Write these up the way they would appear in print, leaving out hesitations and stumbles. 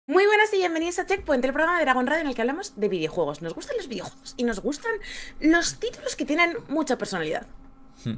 Muy buenas y bienvenidos a Checkpoint, el programa de Dragon Radio en el que hablamos de videojuegos. Nos gustan los videojuegos y nos gustan los títulos que tienen mucha personalidad. Hmm.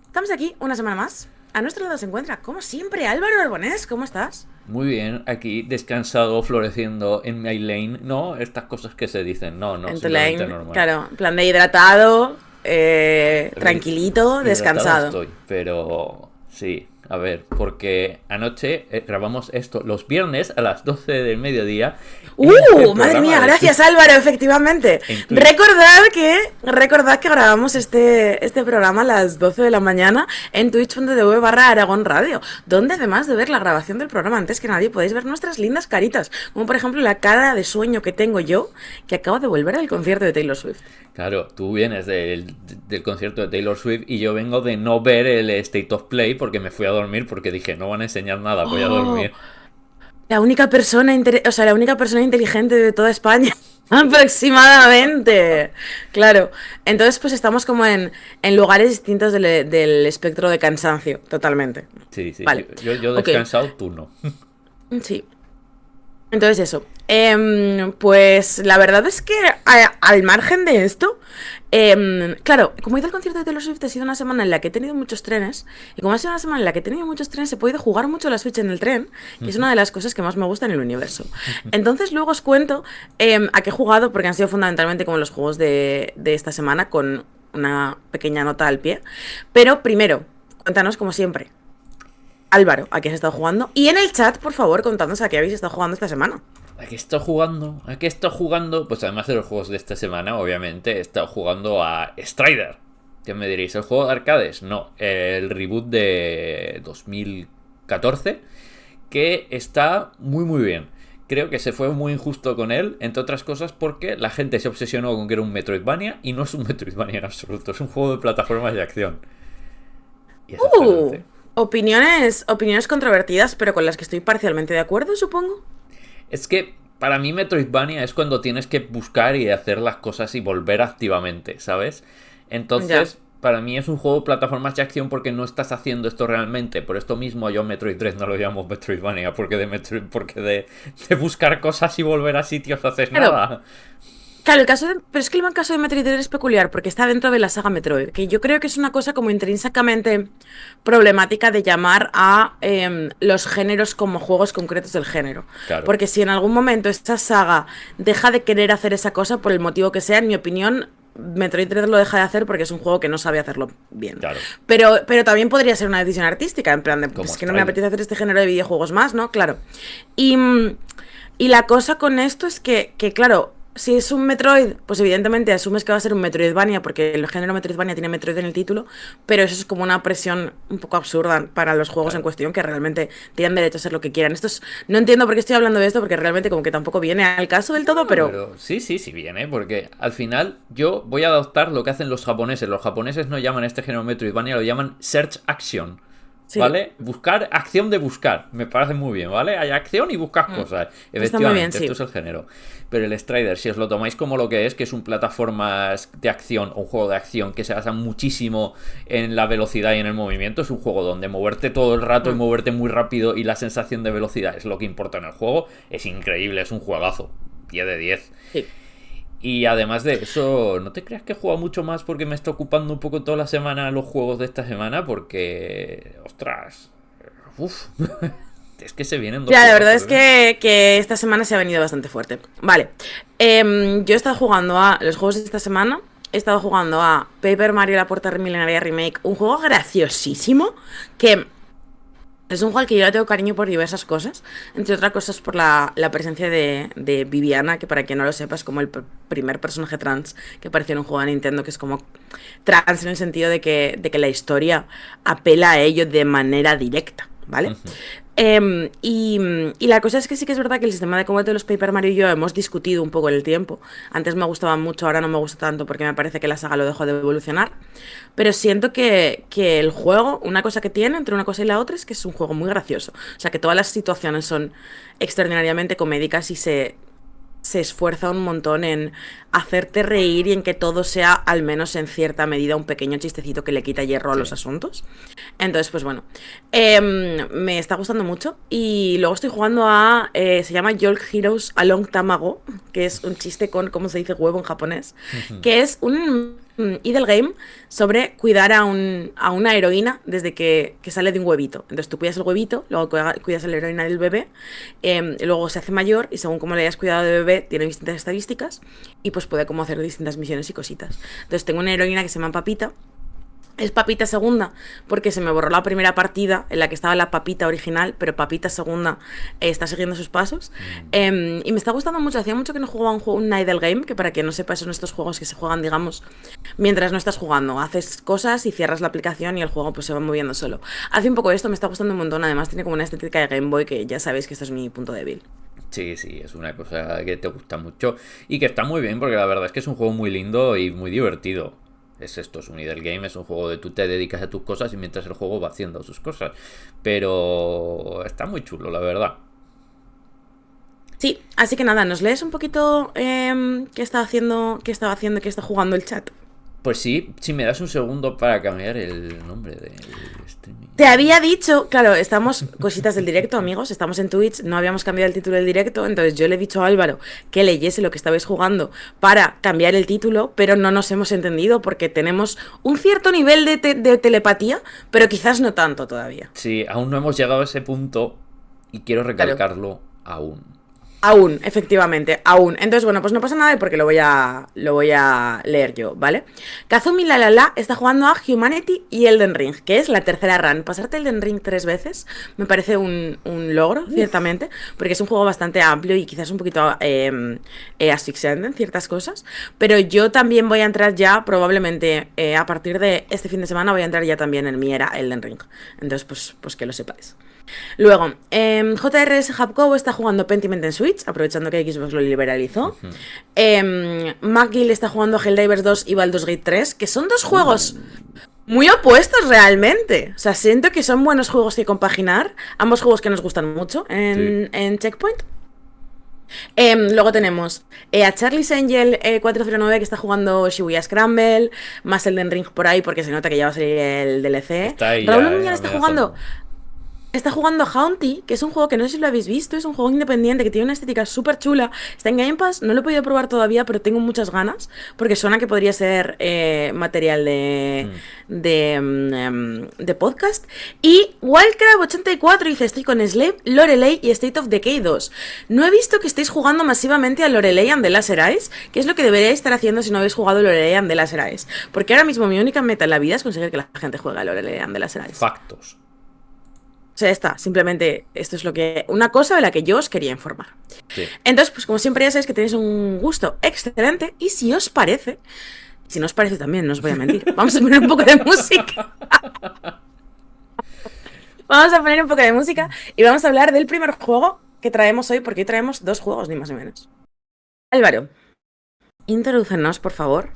Estamos aquí una semana más. A nuestro lado se encuentra, como siempre, Álvaro Arbonés. ¿Cómo estás? Muy bien, aquí descansado, floreciendo en my lane. No, estas cosas que se dicen. No, no, En tu simplemente lane, normal. claro, en plan de hidratado, Re- tranquilito, Hidratado descansado. estoy, pero sí. A ver, porque anoche grabamos esto los viernes a las 12 del mediodía en el Madre programa mía, de gracias Twitch. Álvaro, efectivamente. En Twitch. Recordad que grabamos este programa a las 12 de la mañana en twitch.tv/Aragón Radio, donde además de ver la grabación del programa antes que nadie, podéis ver nuestras lindas caritas, como por ejemplo la cara de sueño que tengo yo, que acabo de volver del concierto de Taylor Swift. Claro, tú vienes del concierto de Taylor Swift y yo vengo de no ver el State of Play porque me fui a dormir porque dije, no van a enseñar nada, voy a Oh, dormir. la única persona inteligente de toda España. Aproximadamente. Claro. Entonces, pues estamos como en lugares distintos del espectro de cansancio. Totalmente. Sí, sí, Vale. yo Ok. descansado, tú no. Sí. Entonces eso. Pues la verdad es que al margen de esto, claro, como he ido al concierto de Taylor Swift, ha sido una semana en la que he tenido muchos trenes, y como ha sido una semana en la que he tenido muchos trenes, he podido jugar mucho a la Switch en el tren, que es una de las cosas que más me gusta en el universo. Entonces luego os cuento a qué he jugado, porque han sido fundamentalmente como los juegos de esta semana, con una pequeña nota al pie. Pero primero, cuéntanos como siempre, Álvaro, ¿a qué has estado jugando? Y en el chat, por favor, contadnos a qué habéis estado jugando esta semana. ¿A qué he estado jugando? ¿A qué he estado jugando? Pues además de los juegos de esta semana, obviamente, he estado jugando a Strider. ¿Qué me diréis? ¿El juego de arcades? No, el reboot de 2014, que está muy muy bien. Creo que se fue muy injusto con él, entre otras cosas porque la gente se obsesionó con que era un Metroidvania y no es un Metroidvania en absoluto, es un juego de plataformas de acción. Y es Uh, excelente. opiniones controvertidas, pero con las que estoy parcialmente de acuerdo, supongo. Es que para mí Metroidvania es cuando tienes que buscar y hacer las cosas y volver activamente, ¿sabes? Ya. Entonces, para mí es un juego de plataformas de acción porque no estás haciendo esto realmente. Por esto mismo yo Metroid 3 no lo llamo Metroidvania, porque de buscar cosas y volver a sitios haces Claro, nada. claro, pero es que el caso de Metroid es peculiar porque está dentro de la saga Metroid, que yo creo que es una cosa como intrínsecamente problemática de llamar a los géneros como juegos concretos del género. Claro, Porque si en algún momento esta saga deja de querer hacer esa cosa, por el motivo que sea, en mi opinión, Metroid 3 lo deja de hacer porque es un juego que no sabe hacerlo bien. claro, Pero también podría ser una decisión artística, en plan de, como pues que no me Strider. apetece hacer este género de videojuegos más, ¿no? Claro. Y, y la cosa con esto es que, claro, si es un Metroid, pues evidentemente asumes que va a ser un Metroidvania, porque el género Metroidvania tiene Metroid en el título, pero eso es como una presión un poco absurda para los juegos en Claro. cuestión que realmente tienen derecho a hacer lo que quieran. No entiendo por qué estoy hablando de esto, porque realmente como que tampoco viene al caso del todo, No, pero pero sí, sí, sí viene, porque al final yo voy a adoptar lo que hacen los japoneses. Los japoneses no llaman este género Metroidvania, lo llaman Search Action. sí, ¿Vale? Buscar, acción de buscar. Me parece muy bien, ¿vale? Hay acción y buscas cosas. está muy bien, Efectivamente, esto sí. es el género. Pero el Strider, si os lo tomáis como lo que es un plataformas de acción o un juego de acción que se basa muchísimo en la velocidad y en el movimiento, es un juego donde moverte todo el rato y Mm, moverte muy rápido y la sensación de velocidad es lo que importa en el juego, es increíble, es un juegazo. 10 de 10. sí. Y además de eso, no te creas que he jugado mucho más porque me está ocupando un poco toda la semana los juegos de esta semana porque, ostras, uff, es que se vienen dos Ya, la verdad juegazos, es ¿eh? que esta semana se ha venido bastante fuerte. Vale. Yo he estado jugando a los juegos de esta semana. He estado jugando a Paper Mario La Puerta Milenaria Remake. Un juego graciosísimo. Que es un juego al que yo le tengo cariño por diversas cosas. Entre otras cosas por la presencia de Viviana, que para quien no lo sepa es como el primer personaje trans que apareció en un juego de Nintendo, que es como trans en el sentido de que la historia apela a ello de manera directa, ¿vale? Y la cosa es que sí que es verdad que el sistema de combate de los Paper Mario y yo hemos discutido un poco en el tiempo. Antes me gustaba mucho, ahora no me gusta tanto porque me parece que la saga lo dejó de evolucionar. Pero siento que el juego, una cosa que tiene entre una cosa y la otra es que es un juego muy gracioso. O sea, que todas las situaciones son extraordinariamente comédicas y se esfuerza un montón en hacerte reír y en que todo sea, al menos en cierta medida, un pequeño chistecito que le quita hierro a Sí. los asuntos. Entonces, pues bueno, me está gustando mucho. Y luego estoy jugando a, se llama Yolk Heroes A Long Time Ago, que es un chiste con, ¿cómo se dice huevo en japonés? Que es un idle game sobre cuidar a una heroína desde que sale de un huevito. Entonces tú cuidas el huevito, luego cuidas a la heroína del bebé, luego se hace mayor y según cómo le hayas cuidado de bebé tiene distintas estadísticas y pues puede como hacer distintas misiones y cositas. Entonces tengo una heroína que se llama Papita. Es Papita segunda, porque se me borró la primera partida en la que estaba la Papita original, pero Papita segunda está siguiendo sus pasos. Y me está gustando mucho. Hacía mucho que no jugaba un idle game, que para quien no sepa son estos juegos que se juegan, digamos, mientras no estás jugando. Haces cosas y cierras la aplicación y el juego pues se va moviendo solo. Hace un poco esto, me está gustando un montón. Además tiene como una estética de Game Boy que ya sabéis que esto es mi punto débil. Sí, sí, es una cosa que te gusta mucho y que está muy bien porque la verdad es que es un juego muy lindo y muy divertido. Es esto, es un idle game, es un juego de tú te dedicas a tus cosas y mientras el juego va haciendo sus cosas. Pero está muy chulo, la verdad. Sí, así que nada, ¿nos lees un poquito qué estaba haciendo, qué está jugando el chat? Pues sí, si me das un segundo para cambiar el nombre del streaming. Te había dicho, claro, estamos cositas del directo, amigos, estamos en Twitch, no habíamos cambiado el título del directo, entonces yo le he dicho a Álvaro que leyese lo que estabais jugando para cambiar el título, pero no nos hemos entendido porque tenemos un cierto nivel de telepatía, pero quizás no tanto todavía. Sí, aún no hemos llegado a ese punto y quiero Claro. recalcarlo aún. Aún, efectivamente, aún. Entonces, bueno, pues no pasa nada porque lo voy a leer yo, ¿vale? Kazumi Lalala está jugando a Humanity y Elden Ring, que es la tercera run. Pasarte Elden Ring 3 veces me parece un logro, ciertamente, porque es un juego bastante amplio y quizás un poquito asfixiante en ciertas cosas. Pero yo también voy a entrar ya, probablemente a partir de este fin de semana, voy a entrar ya también en mi era Elden Ring. Entonces, pues que lo sepáis. Luego, JRS Hapco está jugando Pentiment en Switch, aprovechando que Xbox lo liberalizó. McGill está jugando Helldivers 2 y Baldur's Gate 3, que son dos juegos muy opuestos realmente. O sea, siento que son buenos juegos que compaginar. Ambos juegos que nos gustan mucho en Checkpoint. Luego tenemos a Charlie's Angel 409 que está jugando Shibuya Scramble, más Elden Ring por ahí porque se nota que ya va a salir el DLC. Está ahí Raúl ya, Miñán está jugando... Está jugando Haunty, que es un juego que no sé si lo habéis visto, es un juego independiente que tiene una estética súper chula. Está en Game Pass, no lo he podido probar todavía, pero tengo muchas ganas, porque suena que podría ser material de podcast. Y Wildcraft84 dice, estoy con Slave, Lorelei y State of Decay 2. No he visto que estéis jugando masivamente a Lorelei and the Laser Eyes, que es lo que deberíais estar haciendo si no habéis jugado Lorelei and the Laser Eyes. Porque ahora mismo mi única meta en la vida es conseguir que la gente juegue a Lorelei and the Laser Eyes. Factos. O sea, está, simplemente esto es una cosa de la que yo os quería informar. Sí. Entonces, pues como siempre ya sabéis que tenéis un gusto excelente y si os parece, si no os parece también, no os voy a mentir, vamos a poner un poco de música. Vamos a poner un poco de música y vamos a hablar del primer juego que traemos hoy, porque hoy traemos 2 juegos, ni más ni menos. Álvaro, introdúcenos, por favor.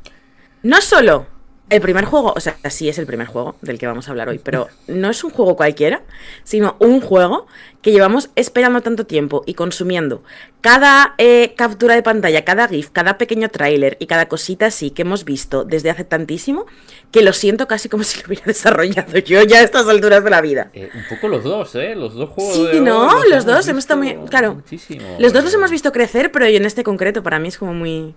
No solo el primer juego, o sea, sí es el primer juego del que vamos a hablar hoy, pero no es un juego cualquiera, sino un juego que llevamos esperando tanto tiempo y consumiendo cada captura de pantalla, cada GIF, cada pequeño tráiler y cada cosita así que hemos visto desde hace tantísimo, que lo siento casi como si lo hubiera desarrollado yo ya a estas alturas de la vida. Un poco los dos, ¿eh? Los dos juegos. Sí, ¿no? Los dos hemos estado muy... Claro, muchísimo. los dos los hemos visto crecer, pero en este concreto para mí es como muy...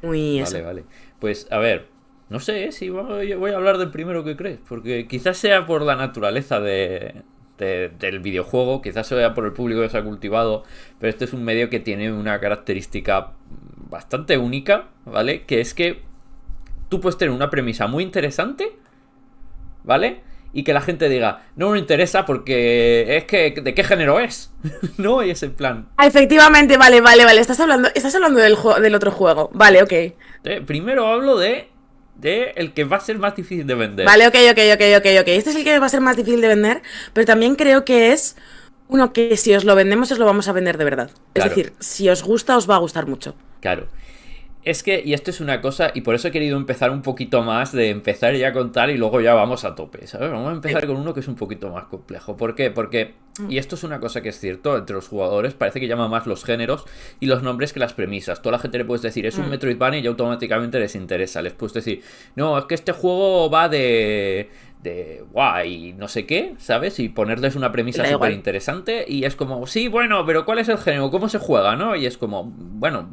Vale, eso. vale. Pues, a ver, no sé si voy a hablar del primero que crees, porque quizás sea por la naturaleza del videojuego, quizás sea por el público que se ha cultivado, pero este es un medio que tiene una característica bastante única, ¿vale? Que es que tú puedes tener una premisa muy interesante, ¿vale? Y que la gente diga, no me interesa porque es que, ¿de qué género es? No, y es el plan. Efectivamente, vale. Estás hablando del otro juego. Vale, ok. Primero hablo de el que va a ser más difícil de vender. Vale, ok. Este es el que va a ser más difícil de vender, pero también creo que es uno que si os lo vendemos, os lo vamos a vender de verdad. Claro. Es decir, si os gusta, os va a gustar mucho. Claro. Es que, y esto es una cosa, y por eso he querido empezar un poquito más, de empezar ya a contar y luego ya vamos a tope, ¿sabes? Vamos a empezar con uno que es un poquito más complejo. ¿Por qué? Porque, y esto es una cosa que es cierto, entre los jugadores parece que llama más los géneros y los nombres que las premisas. Toda la gente le puedes decir, es un Metroidvania y automáticamente les interesa. Les puedes decir, no, es que este juego va de guay, no sé qué, ¿sabes? Y ponerles una premisa súper interesante y es como, sí, bueno, pero ¿cuál es el género? ¿Cómo se juega, no? Y es como, bueno,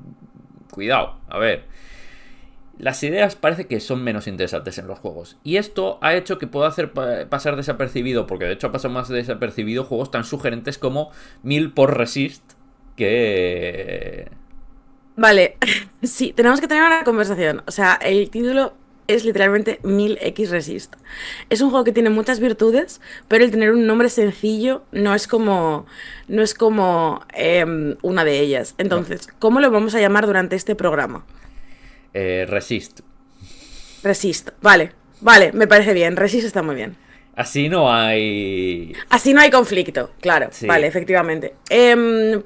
cuidado, a ver. Las ideas parece que son menos interesantes en los juegos. Y esto ha hecho que pueda hacer pasar desapercibido, porque de hecho ha pasado más desapercibido juegos tan sugerentes como 1000 por Resist, que... Vale, sí, tenemos que tener una conversación. O sea, el título es literalmente 1000X Resist. Es un juego que tiene muchas virtudes, pero el tener un nombre sencillo no es como una de ellas. No. Entonces, ¿cómo lo vamos a llamar durante este programa? Resist. Resist. Vale, vale, me parece bien. Resist está muy bien. Así no hay... Así no hay conflicto, claro. Vale, Sí, efectivamente.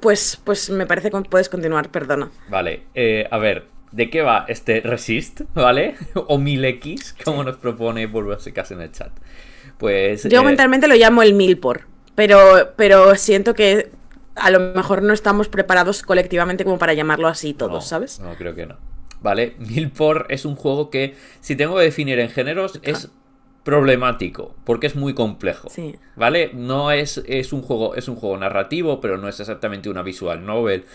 Pues me parece que puedes continuar, perdona. vale. A ver, ¿de qué va este Resist? ¿Vale? O 1000X, como Sí. nos propone Bulbasecas en el chat. Pues... Yo mentalmente lo llamo el mil por, pero siento que a lo mejor no estamos preparados colectivamente como para llamarlo así todos, no, ¿sabes? no creo que no. ¿Vale? 1000 por es un juego que, si tengo que definir en géneros, Total. es problemático, porque es muy complejo. Sí. ¿Vale? No es un juego narrativo, pero no es exactamente una visual novel,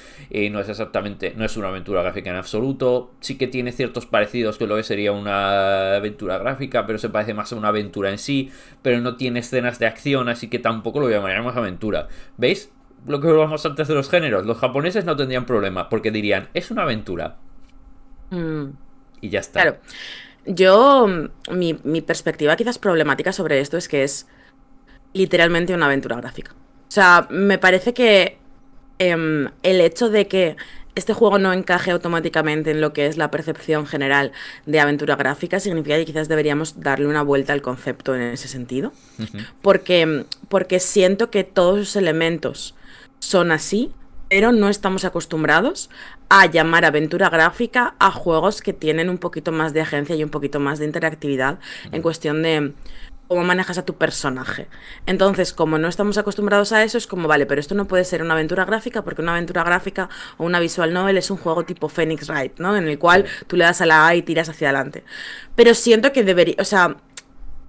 no es exactamente, no es una aventura gráfica en absoluto. Sí que tiene ciertos parecidos que lo que sería una aventura gráfica, pero se parece más a una aventura en sí, pero no tiene escenas de acción, así que tampoco lo llamaríamos aventura. ¿Veis? Lo que hablamos antes de los géneros, los japoneses no tendrían problema, porque dirían, es una aventura, Mm, y ya está. claro. Yo, mi perspectiva quizás problemática sobre esto es que es literalmente una aventura gráfica. O sea, me parece que el hecho de que este juego no encaje automáticamente en lo que es la percepción general de aventura gráfica significa que quizás deberíamos darle una vuelta al concepto en ese sentido. Porque siento que todos los elementos son así, pero no estamos acostumbrados a llamar aventura gráfica a juegos que tienen un poquito más de agencia y un poquito más de interactividad en cuestión de cómo manejas a tu personaje. Entonces, como no estamos acostumbrados a eso, es como, vale, pero esto no puede ser una aventura gráfica porque una aventura gráfica o una visual novel es un juego tipo Phoenix Wright, ¿no? En el cual Sí. tú le das a la A y tiras hacia adelante. Pero siento que debería, o sea,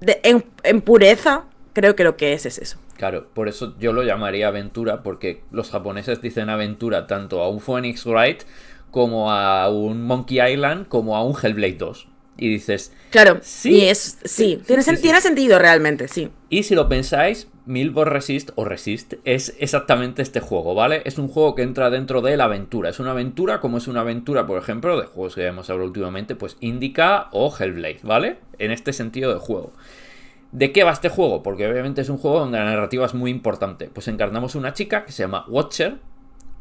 en pureza, creo que lo que es eso. Claro, por eso yo lo llamaría aventura, porque los japoneses dicen aventura tanto a un Phoenix Wright como a un Monkey Island como a un Hellblade 2. Y dices, Claro, y sí, es, sí, sí, sí, sí, tiene sí. sentido realmente, sí. Y si lo pensáis, Milbor Resist o Resist es exactamente este juego, ¿vale? Es un juego que entra dentro de la aventura. Es una aventura como es una aventura, por ejemplo, de juegos que ya hemos hablado últimamente, pues Indica o Hellblade, ¿vale? En este sentido de juego. ¿De qué va este juego? Porque obviamente es un juego donde la narrativa es muy importante. Pues encarnamos una chica que se llama Watcher.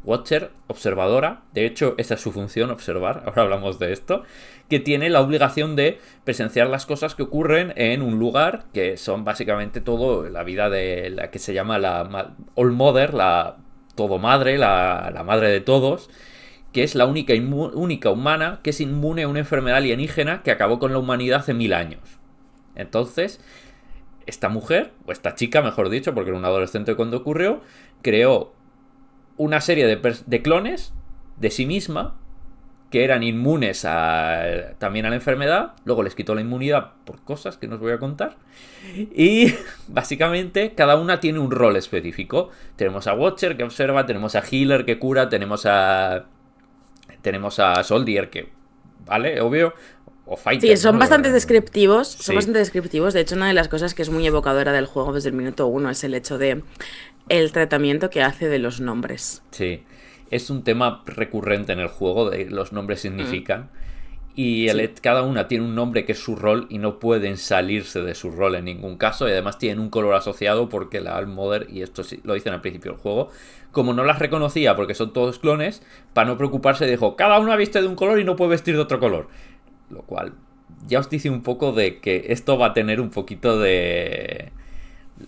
Watcher, observadora. De hecho, esa es su función, observar. Ahora hablamos de esto. Que tiene la obligación de presenciar las cosas que ocurren en un lugar que son básicamente todo la vida de la que se llama la All Mother, la todo madre, la madre de todos, que es la única humana que es inmune a una enfermedad alienígena que acabó con la humanidad hace 1000 años. Entonces, esta mujer, o esta chica, mejor dicho, porque era un adolescente cuando ocurrió, creó una serie de clones de sí misma que eran inmunes también a la enfermedad. Luego les quitó la inmunidad por cosas que no os voy a contar. Y básicamente cada una tiene un rol específico. Tenemos a Watcher que observa, tenemos a Healer que cura, tenemos a Soldier que, ¿vale? Obvio. O Sí, Fighter, son ¿no? bastante descriptivos, son Sí. bastante descriptivos. De hecho, una de las cosas que es muy evocadora del juego desde el minuto uno es el hecho de el tratamiento que hace de los nombres. Sí, es un tema recurrente en el juego, de los nombres Mm, significan. Y sí. cada una tiene un nombre que es su rol y no pueden salirse de su rol en ningún caso. Y además tienen un color asociado porque la Almother, y esto sí, lo dicen al principio del juego, como no las reconocía porque son todos clones, para no preocuparse dijo, cada una viste de un color y no puede vestir de otro color. Lo cual ya os dice un poco de que esto va a tener un poquito de...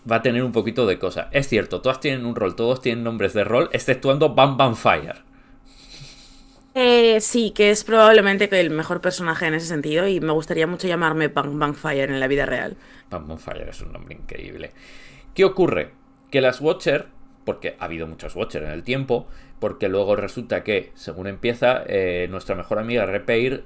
Va a tener un poquito de cosa. Es cierto, todas tienen un rol, todos tienen nombres de rol, exceptuando Bam Bam Fire. Sí, que es probablemente que el mejor personaje en ese sentido y me gustaría mucho llamarme Bang Bang Fire en la vida real. Vampire Fire es un nombre increíble. ¿Qué ocurre? Que las Watcher, porque ha habido muchas Watcher en el tiempo, porque luego resulta que, según empieza, nuestra mejor amiga Repair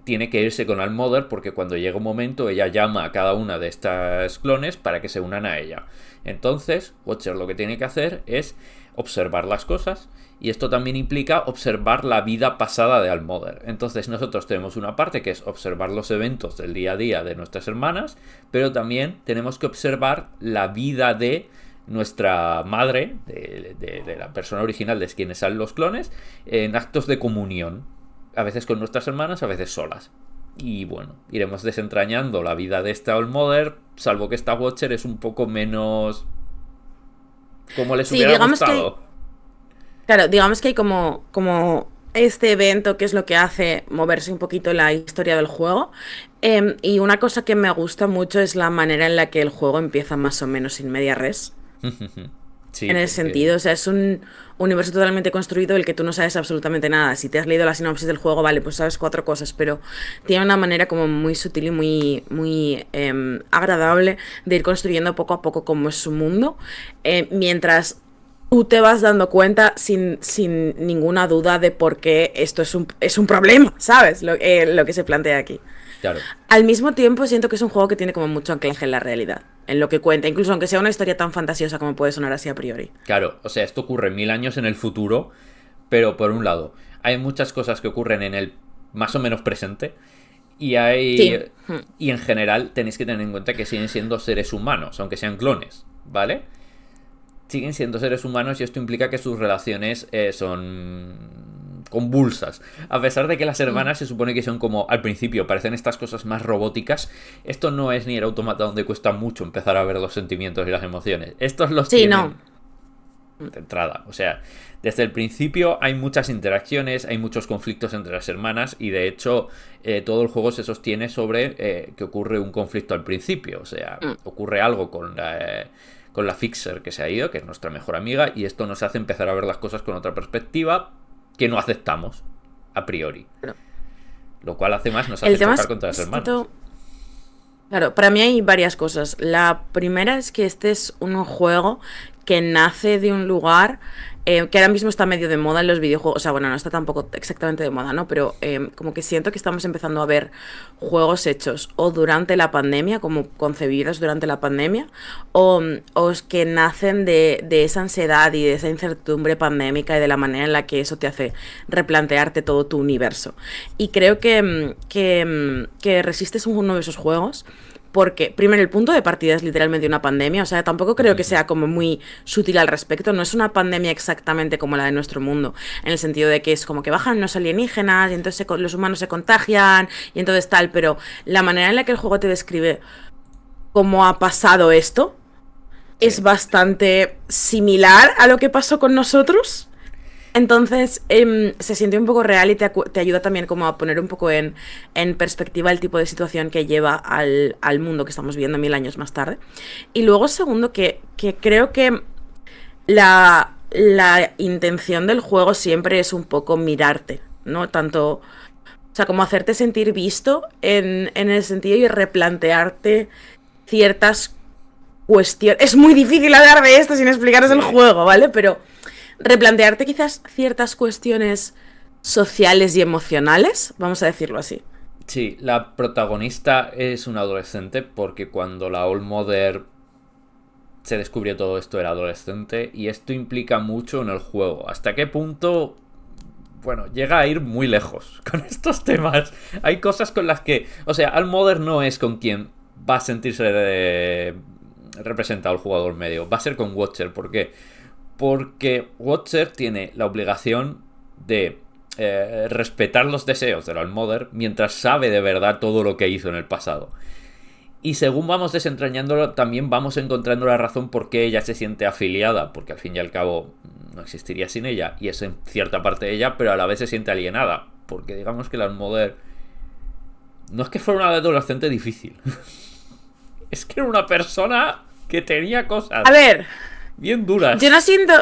tiene que irse con Almother porque cuando llega un momento ella llama a cada una de estas clones para que se unan a ella. Entonces, Watcher lo que tiene que hacer es observar las cosas y esto también implica observar la vida pasada de Almother. Entonces nosotros tenemos una parte que es observar los eventos del día a día de nuestras hermanas, pero también tenemos que observar la vida de nuestra madre, de la persona original de quienes salen los clones, en actos de comunión. A veces con nuestras hermanas, a veces solas. Y bueno, iremos desentrañando la vida de esta Allmother, salvo que esta Watcher es un poco menos como les Sí, hubiera digamos que hay, gustado. claro, digamos que hay como este evento que es lo que hace moverse un poquito la historia del juego. Y una cosa que me gusta mucho es la manera en la que el juego empieza más o menos sin media res. Sí, En ese porque... sentido, o sea, es un universo totalmente construido del que tú no sabes absolutamente nada. Si te has leído la sinopsis del juego, vale, pues sabes cuatro cosas, pero tiene una manera como muy sutil y muy agradable de ir construyendo poco a poco cómo es su mundo, mientras tú te vas dando cuenta sin ninguna duda de por qué esto es un problema, ¿sabes? Lo que se plantea aquí. Claro, Al mismo tiempo, siento que es un juego que tiene como mucho anclaje en la realidad, en lo que cuenta, incluso aunque sea una historia tan fantasiosa como puede sonar así a priori. claro. O sea, esto ocurre 1000 años en el futuro, pero por un lado, hay muchas cosas que ocurren en el más o menos presente y Sí. hay... Y en general tenéis que tener en cuenta que siguen siendo seres humanos, aunque sean clones, ¿vale? Siguen siendo seres humanos y esto implica que sus relaciones son convulsas. A pesar de que las Mm. hermanas se supone que son como al principio, parecen estas cosas más robóticas, esto no es ni el automata donde cuesta mucho empezar a ver los sentimientos y las emociones. Estos los Sí, no. tienen de entrada. O sea, desde el principio hay muchas interacciones, hay muchos conflictos entre las hermanas y de hecho todo el juego se sostiene sobre que ocurre un conflicto al principio. O sea, Mm. ocurre algo con la Fixer que se ha ido, que es nuestra mejor amiga, y esto nos hace empezar a ver las cosas con otra perspectiva que no aceptamos a priori. Pero Lo cual hace más nos el hace tema chocar es contra las hermanas. esto. Claro, para mí hay varias cosas. La primera es que este es un juego que nace de un lugar que ahora mismo está medio de moda en los videojuegos. O sea, bueno, no está tampoco exactamente de moda, ¿no? Pero como que siento que estamos empezando a ver juegos hechos o durante la pandemia, como concebidos durante la pandemia, o que nacen de esa ansiedad y de esa incertidumbre pandémica y de la manera en la que eso te hace replantearte todo tu universo. Y creo que Resiste es uno de esos juegos porque, primero, el punto de partida es literalmente una pandemia, o sea, tampoco creo que sea como muy sutil al respecto, no es una pandemia exactamente como la de nuestro mundo, en el sentido de que es como que bajan los alienígenas y entonces los humanos se contagian y entonces tal, pero la manera en la que el juego te describe cómo ha pasado esto es Sí. bastante similar a lo que pasó con nosotros. Entonces, se siente un poco real y te ayuda también como a poner un poco en perspectiva el tipo de situación que lleva al mundo que estamos viendo 1000 años más tarde. Y luego, segundo, que creo que la intención del juego siempre es un poco mirarte, ¿no? Tanto, o sea, como hacerte sentir visto en el sentido y replantearte ciertas cuestiones. Es muy difícil hablar de esto sin explicaros el Sí. juego, ¿vale? Pero replantearte quizás ciertas cuestiones sociales y emocionales, vamos a decirlo así. Sí, la protagonista es una adolescente porque cuando la All Mother se descubrió todo esto era adolescente y esto implica mucho en el juego. ¿Hasta qué punto? Bueno, llega a ir muy lejos con estos temas. Hay cosas con las que... O sea, All Mother no es con quien va a sentirse representado el jugador medio. Va a ser con Watcher. ¿Por qué? Porque Watcher tiene la obligación de respetar los deseos de la All Mother mientras sabe de verdad todo lo que hizo en el pasado. Y según vamos desentrañándolo, también vamos encontrando la razón por qué ella se siente afiliada, porque al fin y al cabo no existiría sin ella, y es en cierta parte de ella, pero a la vez se siente alienada, porque digamos que la Almoder no es que fuera una adolescente difícil, es que era una persona que tenía cosas A ver, bien yo duras. no siento...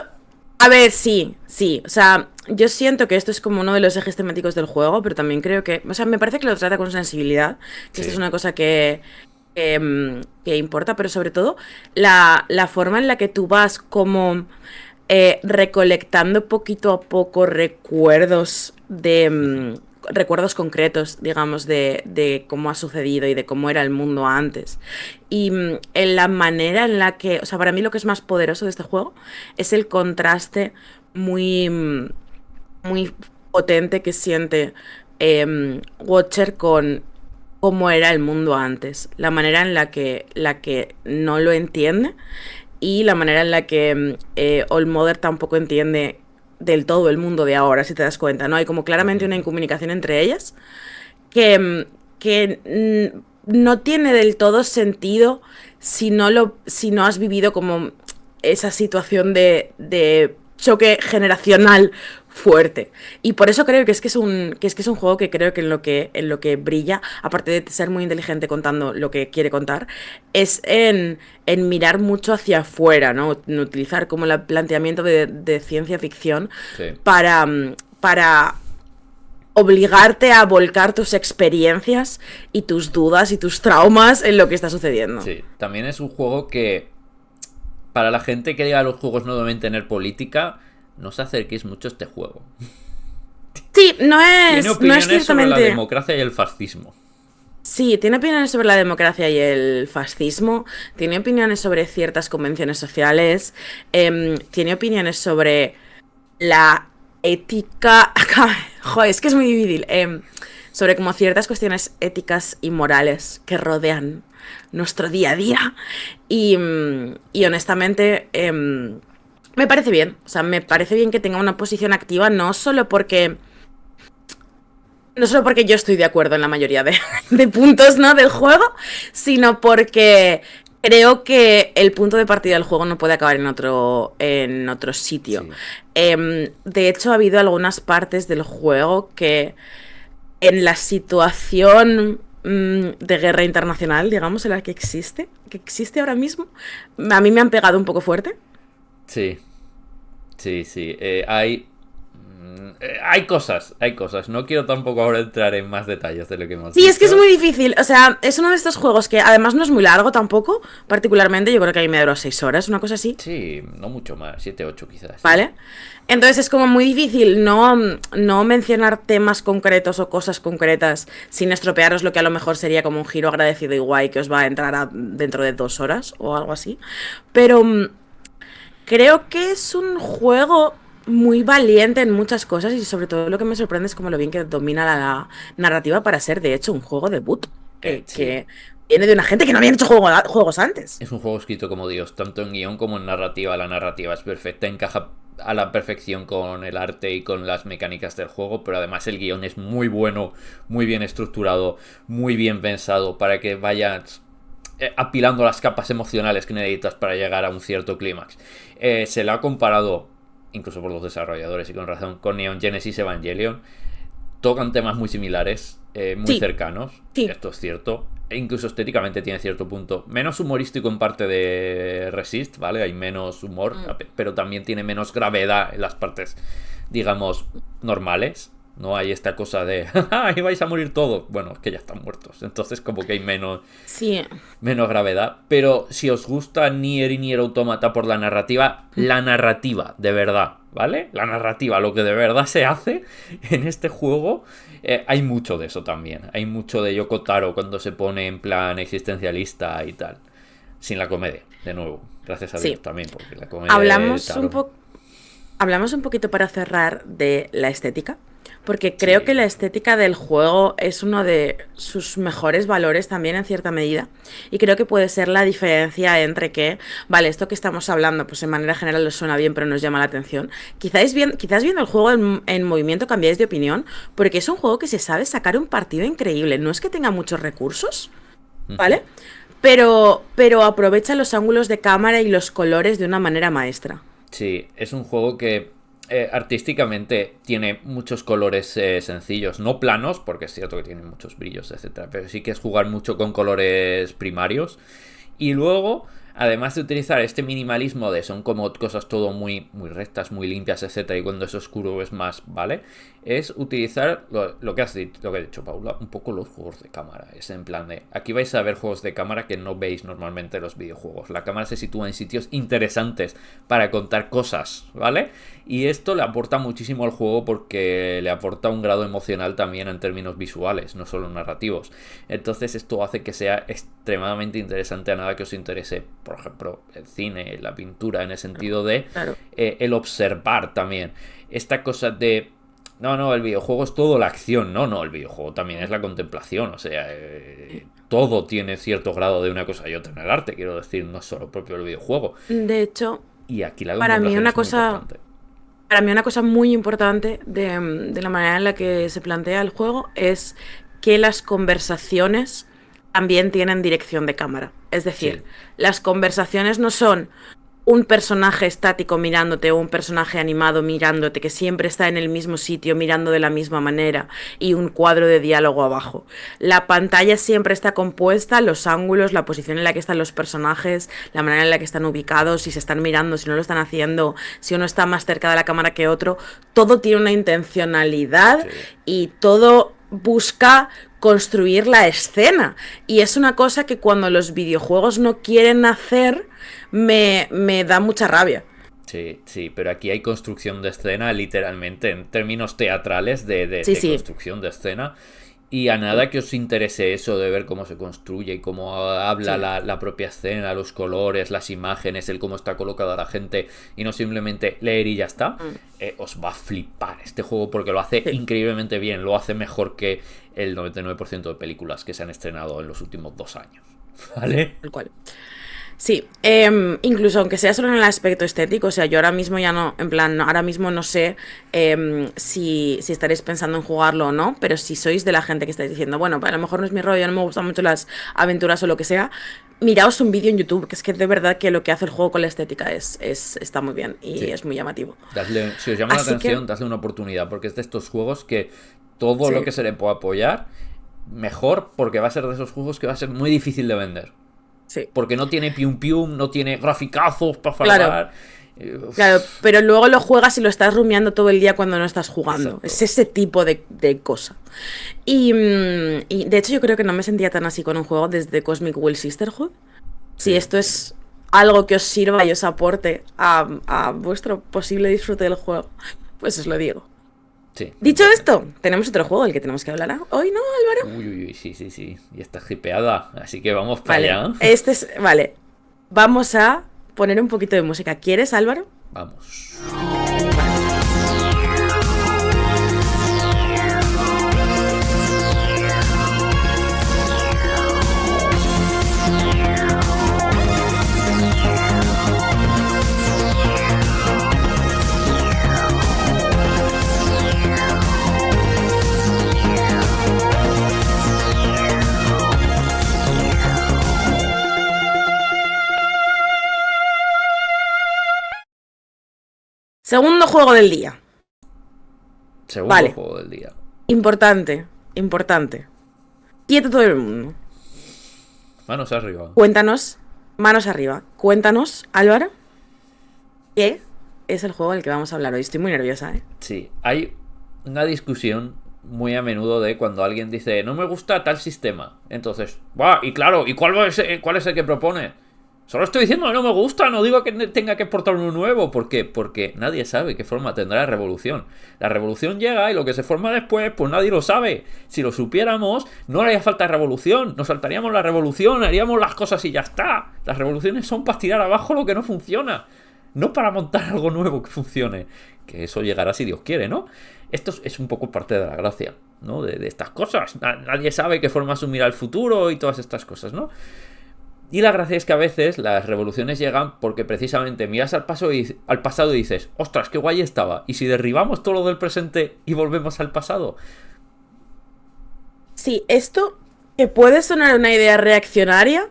A ver, sí, sí. O sea, yo siento que esto es como uno de los ejes temáticos del juego, pero también creo que. O sea, me parece que lo trata con sensibilidad, que esto es Sí, una cosa que importa, pero sobre todo la forma en la que tú vas como recolectando poquito a poco recuerdos recuerdos concretos, digamos, de cómo ha sucedido y de cómo era el mundo antes. Y en la manera en la que, o sea, para mí lo que es más poderoso de este juego es el contraste muy, muy potente que siente Watcher con cómo era el mundo antes, la manera en la que no lo entiende y la manera en la que All Mother tampoco entiende del todo el mundo de ahora, si te das cuenta, ¿no? Hay como claramente una incomunicación entre ellas que, no tiene del todo sentido si no has vivido como esa situación de choque generacional fuerte. Y por eso creo que es un juego que creo que en lo que brilla, aparte de ser muy inteligente contando lo que quiere contar, es en mirar mucho hacia afuera, ¿no? En utilizar como el planteamiento de ciencia ficción sí, para obligarte a volcar tus experiencias y tus dudas y tus traumas en lo que está sucediendo. sí. También es un juego que, para la gente que diga a los juegos no deben tener política, no os acerquéis mucho a este juego. Sí, Tiene no es opiniones sobre la ciertamente. democracia y el fascismo. Sí, tiene opiniones sobre la democracia y el fascismo, tiene opiniones sobre ciertas convenciones sociales, tiene opiniones sobre la ética. Joder, es que es muy difícil. Sobre como ciertas cuestiones éticas y morales que rodean nuestro día a día. Y honestamente, me parece bien. O sea, me Sí. parece bien que tenga una posición activa, no solo porque yo estoy de acuerdo en la mayoría de puntos, ¿no? Del juego, sino porque creo que el punto de partida del juego no puede acabar en otro sitio. Sí. De hecho, ha habido algunas partes del juego que en la situación de guerra internacional, digamos, en la que existe ahora mismo, a mí me han pegado un poco fuerte. Sí, sí, sí. Hay cosas, hay cosas. No quiero tampoco ahora entrar en más detalles de lo que hemos Sí, es que es dicho. muy difícil. O sea, es uno de estos juegos que además no es muy largo tampoco. Particularmente, yo creo que a mí me duró 6 horas, una cosa así. Sí, no mucho más, 7 8 quizás, sí. ¿Vale? Entonces es como muy difícil no mencionar temas concretos o cosas concretas sin estropearos lo que a lo mejor sería como un giro agradecido y guay que os va a entrar dentro de 2 horas o algo así. Pero creo que es un juego muy valiente en muchas cosas y sobre todo lo que me sorprende es como lo bien que domina la narrativa para ser de hecho un juego debut Sí. que viene de una gente que no habían hecho juegos antes. Es un juego escrito como Dios, tanto en guión como en narrativa. La narrativa es perfecta, encaja a la perfección con el arte y con las mecánicas del juego, pero además el guión es muy bueno, muy bien estructurado, muy bien pensado para que vayas apilando las capas emocionales que necesitas para llegar a un cierto clímax. Se le ha comparado, incluso por los desarrolladores y con razón, con Neon Genesis Evangelion. Tocan temas muy similares, muy Sí, cercanos, sí. esto es cierto. E incluso estéticamente tiene cierto punto. Menos humorístico en parte de Resist, ¿vale? Hay menos humor, Mm. pero también tiene menos gravedad en las partes, digamos, normales. No hay esta cosa de, ¡ay, vais a morir todos! Bueno, es que ya están muertos. Entonces como que hay Sí. menos gravedad. Pero si os gusta Nier y Nier Automata por la narrativa, de verdad, ¿vale? La narrativa, lo que de verdad se hace en este juego, hay mucho de eso también. Hay mucho de Yoko Taro cuando se pone en plan existencialista y tal. Sin la comedia, de nuevo. Gracias a Sí. Dios también, porque la comedia de Hablamos un Taro... poco. Hablamos un poquito para cerrar de la estética, porque creo que Sí, la estética del juego es uno de sus mejores valores también en cierta medida, y creo que puede ser la diferencia entre que, vale, esto que estamos hablando, pues en manera general os suena bien, pero nos llama la atención. Quizás viendo el juego en movimiento cambiáis de opinión, porque es un juego que se sabe sacar un partido increíble. No es que tenga muchos recursos, ¿vale? Pero aprovecha los ángulos de cámara y los colores de una manera maestra. sí, es un juego que artísticamente tiene muchos colores sencillos, no planos, porque es cierto que tiene muchos brillos, etcétera, pero sí que es jugar mucho con colores primarios. Y luego además de utilizar este minimalismo de son como cosas todo muy, muy rectas, muy limpias, etcétera, y cuando es oscuro es más, ¿vale? Es utilizar lo que has dicho, lo que ha dicho Paula, un poco los juegos de cámara. Es en plan de, aquí vais a ver juegos de cámara que no veis normalmente en los videojuegos. La cámara se sitúa en sitios interesantes para contar cosas, ¿vale? Y esto le aporta muchísimo al juego porque le aporta un grado emocional también en términos visuales, no solo narrativos. Entonces esto hace que sea extremadamente interesante a nada que os interese, por ejemplo, el cine, la pintura, en el sentido de Claro. el observar también. Esta cosa de... No, el videojuego es todo la acción. No, el videojuego también es la contemplación. O sea, todo tiene cierto grado de una cosa y otra en el arte, quiero decir, no es solo propio el videojuego. De hecho, Y aquí la para mí contemplación una es muy cosa, importante. para mí una cosa muy importante de la manera en la que se plantea el juego es que las conversaciones también tienen dirección de cámara. Es decir, Sí, las conversaciones no son un personaje estático mirándote o un personaje animado mirándote que siempre está en el mismo sitio mirando de la misma manera y un cuadro de diálogo abajo. La pantalla siempre está compuesta, los ángulos, la posición en la que están los personajes, la manera en la que están ubicados, si se están mirando, si no lo están haciendo, si uno está más cerca de la cámara que otro. Todo tiene una intencionalidad sí. y todo busca construir la escena. Y es una cosa que cuando los videojuegos no quieren hacer, me da mucha rabia. Sí, pero aquí hay construcción de escena, literalmente, en términos teatrales Sí, de sí. construcción de escena. Y a nada que os interese eso de ver cómo se construye y cómo habla Sí. la propia escena, los colores, las imágenes, el cómo está colocada la gente, y no simplemente leer y ya está, Mm. os va a flipar este juego porque lo hace Sí. increíblemente bien, lo hace mejor que el 99% de películas que se han estrenado en los últimos 2 años. ¿Vale? Tal cual. Sí, incluso aunque sea solo en el aspecto estético, o sea, yo ahora mismo ya no, en plan, ahora mismo no sé si estaréis pensando en jugarlo o no, pero si sois de la gente que estáis diciendo, bueno, pues a lo mejor no es mi rollo, no me gustan mucho las aventuras o lo que sea, miraos un vídeo en YouTube, que es que de verdad que lo que hace el juego con la estética está muy bien y Sí. es muy llamativo. Si os llama la Así que, atención, dadle una oportunidad, porque es de estos juegos que todo lo sí, que se le pueda apoyar, mejor, porque va a ser de esos juegos que va a ser muy difícil de vender. sí. Porque no tiene pium pium, no tiene graficazos para Claro, flipar. claro, pero luego lo juegas y lo estás rumiando todo el día cuando no estás jugando. Es Exacto. ese tipo de cosa. Y de hecho yo creo que no me sentía tan así con un juego desde Cosmic Will Sisterhood. Si Sí, esto es algo que os sirva y os aporte a vuestro posible disfrute del juego, pues os lo digo. sí, Dicho 100%. esto, tenemos otro juego del que tenemos que hablar hoy, ¿no, Álvaro? Uy, sí. Y está hipeada, así que vamos para Vale, allá. vale. Vamos a poner un poquito de música. ¿Quieres, Álvaro? Vamos. Segundo juego del día. Segundo Vale, juego del día. importante. Quieto todo el mundo. Manos arriba. Cuéntanos, manos arriba. Cuéntanos, Álvaro, ¿qué es el juego del que vamos a hablar hoy? Estoy muy nerviosa, ¿eh? Sí, hay una discusión muy a menudo de cuando alguien dice no me gusta tal sistema. Entonces, ¡buah! Y claro, ¿y cuál es el que propone? Solo estoy diciendo que no me gusta, no digo que tenga que exportar uno nuevo. ¿Por qué? Porque nadie sabe qué forma tendrá la revolución. La revolución llega y lo que se forma después, pues nadie lo sabe. Si lo supiéramos, no haría falta revolución. Nos saltaríamos la revolución, haríamos las cosas y ya está. Las revoluciones son para tirar abajo lo que no funciona. No para montar algo nuevo que funcione. Que eso llegará si Dios quiere, ¿no? Esto es un poco parte de la gracia, ¿no? De estas cosas. Nadie sabe qué forma asumir al futuro y todas estas cosas, ¿no? Y la gracia es que a veces las revoluciones llegan porque precisamente miras al pasado y dices, ostras, qué guay estaba. ¿Y si derribamos todo lo del presente y volvemos al pasado? Sí, esto que puede sonar una idea reaccionaria,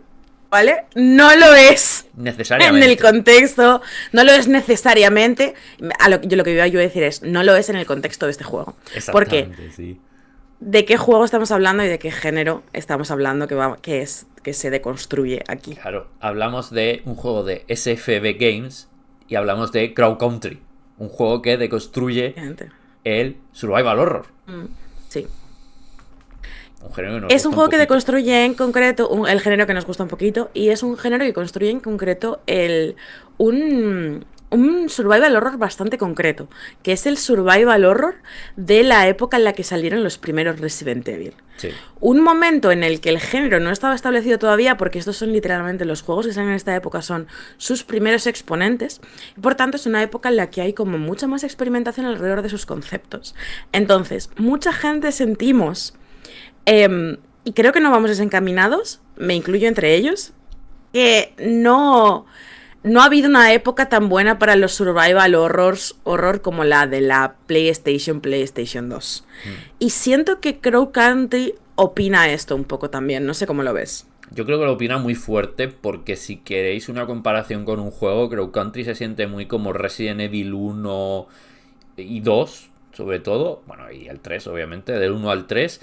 ¿vale? No lo es. En el Necesariamente. contexto, no lo es necesariamente. Yo lo que iba yo a decir es, no lo es en el contexto de este juego. Porque Exactamente, sí. ¿de qué juego estamos hablando y de qué género estamos hablando que es que se deconstruye aquí. Claro, hablamos de un juego de SFB Games y hablamos de Crow Country, un juego que deconstruye el survival horror. Sí. Un género que nos es un juego que poquito. deconstruye en concreto el género que nos gusta un poquito, y es un género que construye en concreto un survival horror bastante concreto, que es el survival horror de la época en la que salieron los primeros Resident Evil. Sí. Un momento en el que el género no estaba establecido todavía, porque estos son literalmente los juegos que salen en esta época, son sus primeros exponentes, y por tanto es una época en la que hay como mucha más experimentación alrededor de sus conceptos. Entonces, mucha gente sentimos, y creo que no vamos desencaminados, me incluyo entre ellos, que no ha habido una época tan buena para los survival horror como la de la PlayStation 2. Y siento que Crow Country opina esto un poco también, no sé cómo lo ves. Yo creo que lo opina muy fuerte, porque si queréis una comparación con un juego, Crow Country se siente muy como Resident Evil 1 y 2, sobre todo, bueno, y el 3 obviamente, del 1 al 3.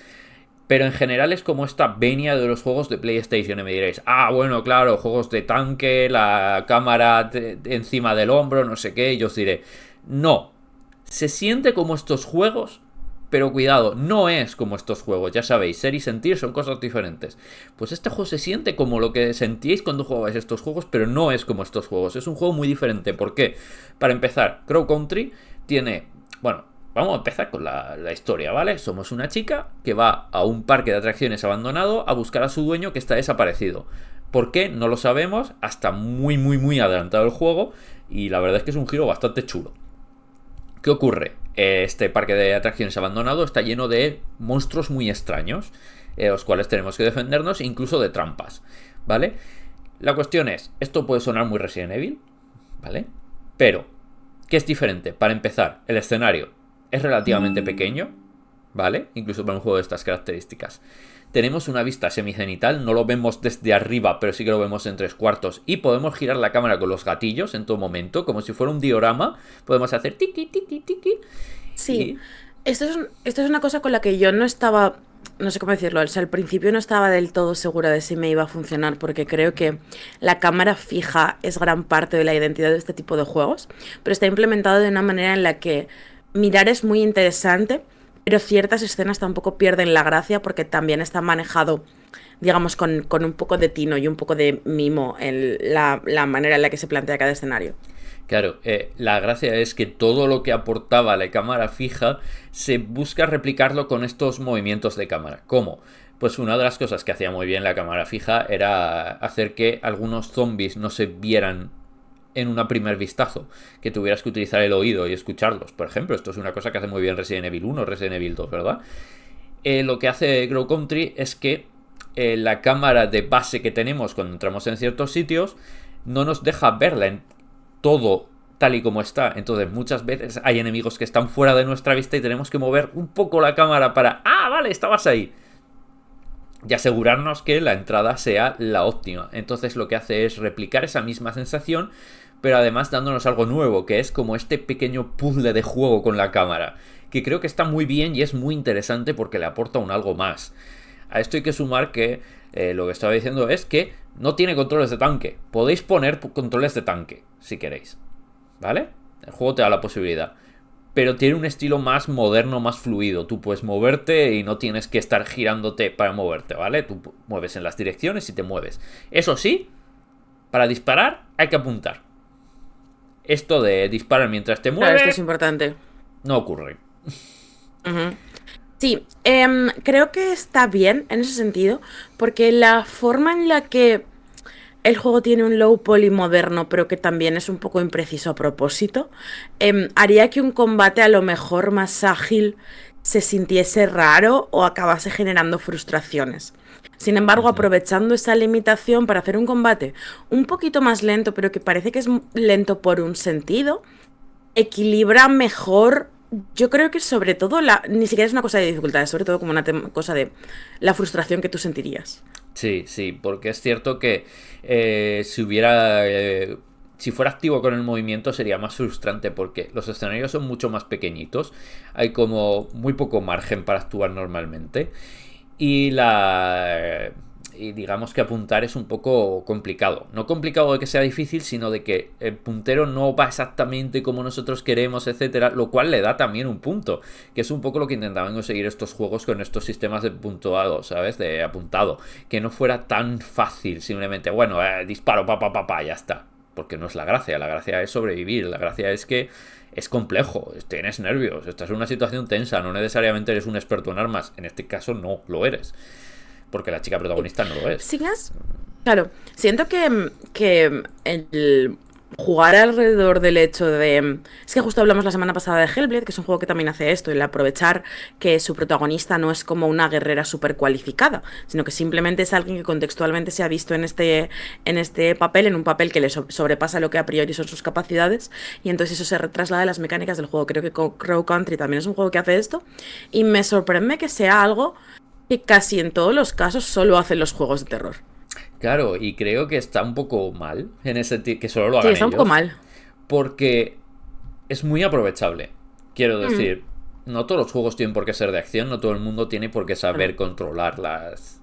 Pero en general es como esta venia de los juegos de PlayStation. Y me diréis, bueno, claro, juegos de tanque, la cámara encima del hombro, no sé qué. Y yo os diré, no. Se siente como estos juegos, pero cuidado, no es como estos juegos. Ya sabéis, ser y sentir son cosas diferentes. Pues este juego se siente como lo que sentíais cuando jugabais estos juegos, pero no es como estos juegos. Es un juego muy diferente. ¿Por qué? Para empezar, Crow Country tiene, bueno, vamos a empezar con la historia, ¿vale? Somos una chica que va a un parque de atracciones abandonado a buscar a su dueño que está desaparecido. ¿Por qué? No lo sabemos hasta muy, muy, muy adelantado el juego, y la verdad es que es un giro bastante chulo. ¿Qué ocurre? Este parque de atracciones abandonado está lleno de monstruos muy extraños, los cuales tenemos que defendernos, incluso de trampas, ¿vale? La cuestión es, esto puede sonar muy Resident Evil, ¿vale? Pero, ¿qué es diferente? Para empezar, el escenario es relativamente pequeño, ¿vale? Incluso para un juego de estas características. Tenemos una vista semicenital, no lo vemos desde arriba, pero sí que lo vemos en 3/4. Y podemos girar la cámara con los gatillos en todo momento, como si fuera un diorama. Podemos hacer tiki, tiki, tiki. Sí, esto es una cosa con la que yo no estaba, no sé cómo decirlo, o sea, al principio no estaba del todo segura de si me iba a funcionar, porque creo que la cámara fija es gran parte de la identidad de este tipo de juegos, pero está implementado de una manera en la que mirar es muy interesante, pero ciertas escenas tampoco pierden la gracia, porque también está manejado, digamos, con un poco de tino y un poco de mimo en la manera en la que se plantea cada escenario. Claro, la gracia es que todo lo que aportaba la cámara fija se busca replicarlo con estos movimientos de cámara. ¿Cómo? Pues una de las cosas que hacía muy bien la cámara fija era hacer que algunos zombies no se vieran en un primer vistazo, que tuvieras que utilizar el oído y escucharlos. Por ejemplo, esto es una cosa que hace muy bien Resident Evil 1, Resident Evil 2, ¿verdad? Lo que hace Crow Country es que la cámara de base que tenemos cuando entramos en ciertos sitios no nos deja verla en todo tal y como está. Entonces muchas veces hay enemigos que están fuera de nuestra vista y tenemos que mover un poco la cámara para, vale, estabas ahí, y asegurarnos que la entrada sea la óptima. Entonces lo que hace es replicar esa misma sensación, pero además dándonos algo nuevo, que es como este pequeño puzzle de juego con la cámara, que creo que está muy bien y es muy interesante porque le aporta un algo más. A esto hay que sumar que lo que estaba diciendo es que no tiene controles de tanque. Podéis poner controles de tanque si queréis, ¿vale? El juego te da la posibilidad, pero tiene un estilo más moderno, más fluido. Tú puedes moverte y no tienes que estar girándote para moverte, ¿vale? Tú mueves en las direcciones y te mueves. Eso sí, para disparar hay que apuntar. Esto de disparar mientras te mueves, Claro, esto es importante. no ocurre. Sí, creo que está bien en ese sentido, porque la forma en la que el juego tiene un low poly moderno, pero que también es un poco impreciso a propósito, haría que un combate a lo mejor más ágil se sintiese raro o acabase generando frustraciones. Sin embargo, aprovechando esa limitación para hacer un combate un poquito más lento, pero que parece que es lento por un sentido, equilibra mejor. Yo creo que sobre todo, ni siquiera es una cosa de dificultad, es sobre todo como una cosa de la frustración que tú sentirías. Sí, sí, porque es cierto que si fuera activo con el movimiento sería más frustrante, porque los escenarios son mucho más pequeñitos, hay como muy poco margen para actuar normalmente, y y digamos que apuntar es un poco complicado. No complicado de que sea difícil, sino de que el puntero no va exactamente como nosotros queremos, etcétera, lo cual le da también un punto, que es un poco lo que intentaban conseguir estos juegos con estos sistemas de puntuado, ¿sabes? De apuntado, que no fuera tan fácil, simplemente, bueno, disparo, ya está. Porque no es la gracia es sobrevivir, la gracia es que es complejo, tienes nervios, estás en una situación tensa, no necesariamente eres un experto en armas, en este caso no lo eres, porque la chica protagonista no lo es. ¿Sigues? Claro, siento que el jugar alrededor del hecho de... Es que justo hablamos la semana pasada de Hellblade, que es un juego que también hace esto, el aprovechar que su protagonista no es como una guerrera súper cualificada, sino que simplemente es alguien que contextualmente se ha visto en este papel, en un papel que le sobrepasa lo que a priori son sus capacidades, y entonces eso se traslada a las mecánicas del juego. Creo que Crow Country también es un juego que hace esto, y me sorprende que sea algo que casi en todos los casos solo hacen los juegos de terror. Claro, y creo que está un poco mal en ese que solo lo hagan Sí, está un poco ellos, mal. porque es muy aprovechable. Quiero decir, no todos los juegos tienen por qué ser de acción, no todo el mundo tiene por qué saber controlar las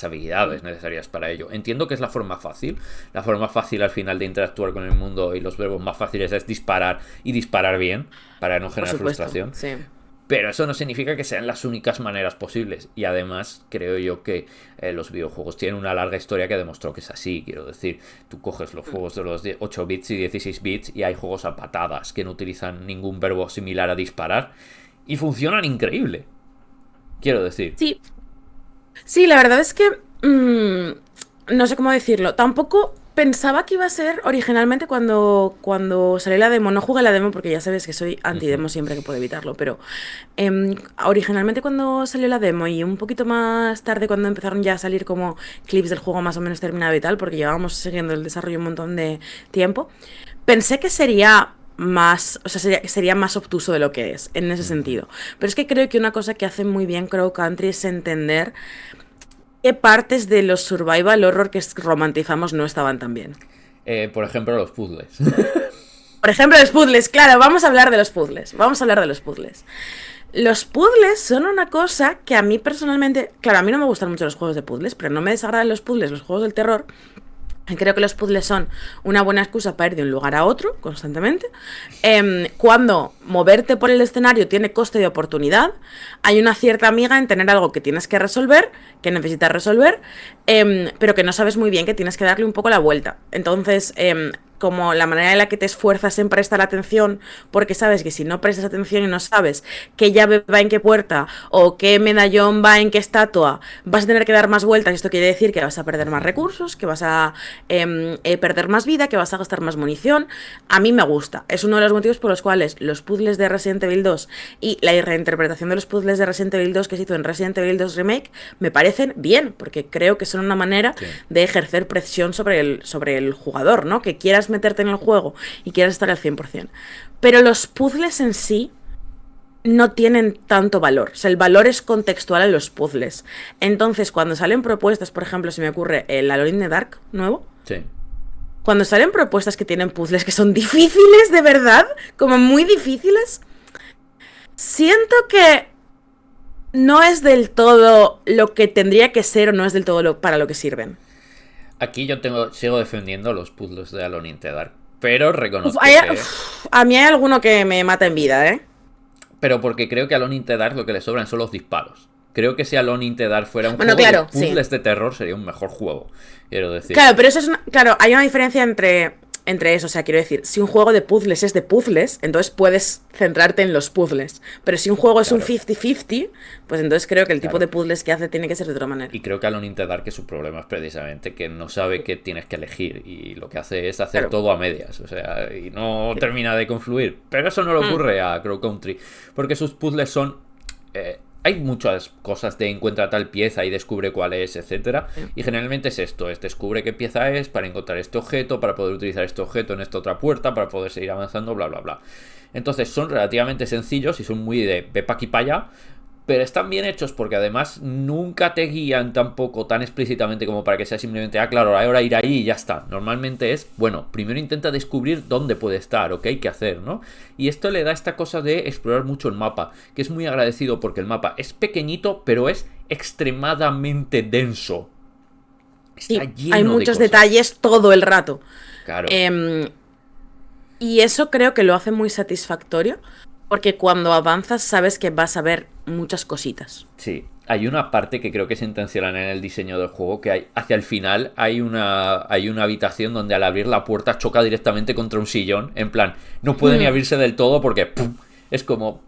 habilidades necesarias para ello. Entiendo que es la forma fácil. La forma fácil al final de interactuar con el mundo y los verbos más fáciles es disparar y disparar bien para no Por generar supuesto, frustración. sí. Pero eso no significa que sean las únicas maneras posibles. Y además creo yo que los videojuegos tienen una larga historia que demostró que es así. Quiero decir, tú coges los juegos de los 8 bits y 16 bits y hay juegos a patadas que no utilizan ningún verbo similar a disparar y funcionan increíble. Quiero decir. Sí, sí, la verdad es que no sé cómo decirlo. Tampoco pensaba que iba a ser originalmente cuando salió la demo. No jugué la demo porque ya sabes que soy anti-demo siempre que puedo evitarlo. Pero originalmente cuando salió la demo y un poquito más tarde cuando empezaron ya a salir como clips del juego más o menos terminado y tal, porque llevábamos siguiendo el desarrollo un montón de tiempo, pensé que sería más, o sea, sería más obtuso de lo que es, en ese sentido. Pero es que creo que una cosa que hace muy bien Crow Country es entender qué partes de los survival horror que romantizamos no estaban tan bien. Por ejemplo, los puzzles. Por ejemplo, los puzzles, claro, vamos a hablar de los puzzles. Vamos a hablar de los puzzles. Los puzzles son una cosa que a mí personalmente, claro, a mí no me gustan mucho los juegos de puzzles, pero no me desagradan los puzzles, los juegos del terror. Creo que los puzzles son una buena excusa para ir de un lugar a otro constantemente. Cuando moverte por el escenario tiene coste de oportunidad, hay una cierta amiga en tener algo que tienes que resolver, que necesitas resolver, pero que no sabes muy bien, que tienes que darle un poco la vuelta. Entonces, como la manera en la que te esfuerzas en prestar atención, porque sabes que si no prestas atención y no sabes qué llave va en qué puerta o qué medallón va en qué estatua, vas a tener que dar más vueltas. Esto quiere decir que vas a perder más recursos, que vas a perder más vida, que vas a gastar más munición. A mí me gusta. Es uno de los motivos por los cuales los puzzles de Resident Evil 2 y la reinterpretación de los puzzles de Resident Evil 2 que se hizo en Resident Evil 2 Remake me parecen bien, porque creo que son una manera de ejercer presión sobre el jugador, ¿no? Que quieras meterte en el juego y quieras estar al 100%. Pero los puzzles en sí no tienen tanto valor. O sea, el valor es contextual a los puzzles. Entonces, cuando salen propuestas, por ejemplo, se me ocurre el Alone in the Dark nuevo. Sí. Cuando salen propuestas que tienen puzzles que son difíciles, de verdad, como muy difíciles, siento que no es del todo lo que tendría que ser o no es del todo para lo que sirven. Aquí yo sigo defendiendo los puzzles de Alone in the Dark, pero reconozco a mí hay alguno que me mata en vida, ¿eh? Pero porque creo que a Alone in the Dark lo que le sobran son los disparos. Creo que si Alone in the Dark fuera un juego claro, de puzzles de terror sería un mejor juego, quiero decir. Claro, pero eso es claro, hay una diferencia entre eso, o sea, quiero decir, si un juego de puzzles es de puzzles, entonces puedes centrarte en los puzzles, pero si un juego es un 50-50, pues entonces creo que el tipo de puzzles que hace tiene que ser de otra manera. Y creo que Alone in the Dark, que su problema es precisamente que no sabe qué tienes que elegir y lo que hace es hacer todo a medias, o sea, y no termina de confluir. Pero eso no le ocurre a Crow Country, porque sus puzzles son... hay muchas cosas de encuentra tal pieza y descubre cuál es, etcétera. Y generalmente es esto, es descubre qué pieza es para encontrar este objeto, para poder utilizar este objeto en esta otra puerta, para poder seguir avanzando, bla, bla, bla. Entonces son relativamente sencillos y son muy de ve pa' aquí pa' allá, pero están bien hechos porque además nunca te guían tampoco tan explícitamente como para que sea simplemente, claro, ahora ir ahí y ya está. Normalmente es, bueno, primero intenta descubrir dónde puede estar o qué hay que hacer, ¿no? Y esto le da esta cosa de explorar mucho el mapa, que es muy agradecido porque el mapa es pequeñito, pero es extremadamente denso. Está Sí, hay lleno de muchos cosas. detalles todo el rato. Claro. Em, y eso creo que lo hace muy satisfactorio, porque cuando avanzas sabes que vas a ver muchas cositas. Sí, hay una parte que creo que es intencional en el diseño del juego, que hay hacia el final hay una habitación donde al abrir la puerta choca directamente contra un sillón, en plan, no puede ni Hmm. abrirse del todo porque ¡pum! Es como,